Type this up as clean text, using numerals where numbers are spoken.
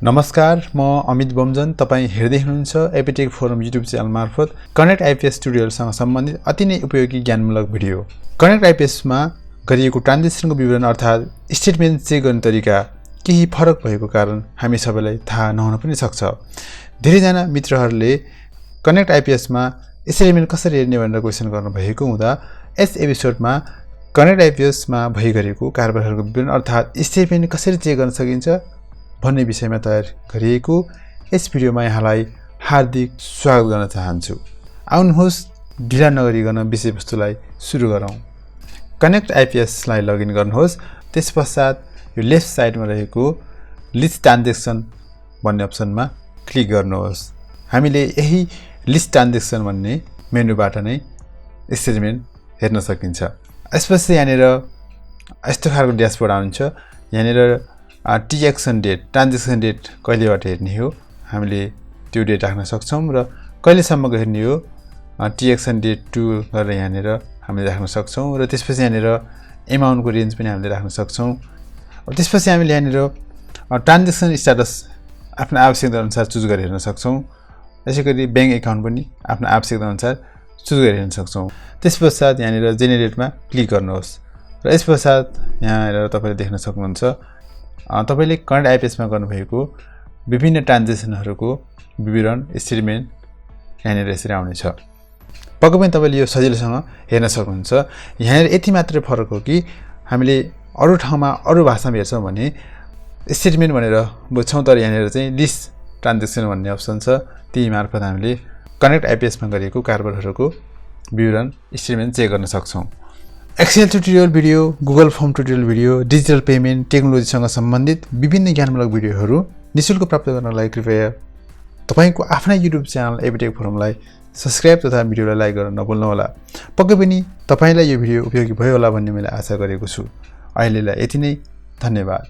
नमस्कार, म अमित बमजन। तपाईं हेर्दै हुनुहुन्छ एपिटेक फोरम युट्युब च्यानल मार्फत कनेक्ट आइपीएस ट्युटोरियलसँग सम्बन्धित अति नै उपयोगी ज्ञानमूलक भिडियो। कनेक्ट आइपीएसमा गरिएको ट्रान्जेक्सनको विवरण अर्थात् स्टेटमेन्ट चेक गर्ने तरिका केही फरक भएको कारण हामी सबैलाई थाहा नहुन पनि सक्छ। धेरैजना मित्रहरूले कनेक्ट आइपीएसमा स्टेटमेन्ट कसरी हेर्ने भनेर क्वेशन गर्नु भएको हुँदा यस एपिसोडमा कनेक्ट आइपीएसमा भइरहेको कारबारहरूको विवरण अर्थात् स्टेटमेन्ट कसरी चेक गर्न सकिन्छ भन्ने विषयमा तयार गरिएको यस भिडियोमा यहाँलाई हार्दिक स्वागत गर्न चाहन्छु। आउनुहोस् ढिला नगरिकन विषयवस्तुलाई सुरु गरौँ। कनेक्ट आइपीएसलाई लगइन गर्नुहोस्। त्यसपश्चात यो लेफ्ट साइडमा रहेको लिस्ट ट्रान्जेक्सन भन्ने अप्सनमा क्लिक गर्नुहोस्। हामीले यही लिस्ट ट्रान्जेक्सन भन्ने मेनुबाट नै स्टेटमेन्ट हेर्न सकिन्छ। यसपछि यहाँनिर यस्तो खालको ड्यासबोर्ड आउँछ। यहाँनिर एक्सन डेट, ट्रान्जेक्सन डेट कहिलेबाट हेर्ने हो हामीले त्यो डेट राख्न सक्छौँ र कहिलेसम्मको हेर्ने हो एक्सन डेट 2 गरेर यहाँनिर हामीले राख्न सक्छौँ र त्यसपछि यहाँनिर एमाउन्टको रेन्ज पनि हामीले राख्न सक्छौँ। त्यसपछि हामीले यहाँनिर ट्रान्जेक्सन स्ट्याटस आफ्नो आवश्यकता अनुसार चुज गरेर हेर्न सक्छौँ। यसैगरी ब्याङ्क एकाउन्ट पनि आफ्नो आवश्यकता अनुसार चुज गरेर हेर्न सक्छौँ। त्यसपश्चात यहाँनिर जेनेरेटमा क्लिक गर्नुहोस् र यसपश्चात यहाँनिर तपाईँले देख्न सक्नुहुन्छ तपाईले कनेक्ट आइपीएसमा गर्नुभएको विभिन्न ट्रान्जेक्सनहरूको विवरण स्टेटमेन्ट यहाँनिर यसरी आउनेछ। पक्कै पनि तपाईँले यो सजिलोसँग हेर्न सक्नुहुन्छ। यहाँनिर यति मात्र फरक हो कि हामीले अरू ठाउँमा अरू भाषामा हेर्छौँ भने स्टेटमेन्ट भनेर बुझ्छौँ, तर यहाँनिर चाहिँ लिस्ट ट्रान्जेक्सन भन्ने अप्सन छ। त्यही मार्फत हामीले कनेक्ट आइपीएसमा गरिएको कारबारहरूको विवरण स्टेटमेन्ट चेक गर्न सक्छौँ। Excel tutorial video, Google form tutorial video, digital payment टेक्नोलोजीसँग सम्बन्धित विभिन्न ज्ञानमूलक भिडियोहरू निःशुल्क प्राप्त गर्नलाई कृपया तपाईको आफ्नै युट्युब च्यानल एपिटेक फोरमलाई सब्स्क्राइब तथा भिडियोलाई लाइक गर्न नभुल्नुहोला। पक्कै पनि तपाईलाई यो भिडियो उपयोगी भयो होला भन्ने मैले आशा गरेको छु। अहिलेलाई यति नै, धन्यवाद।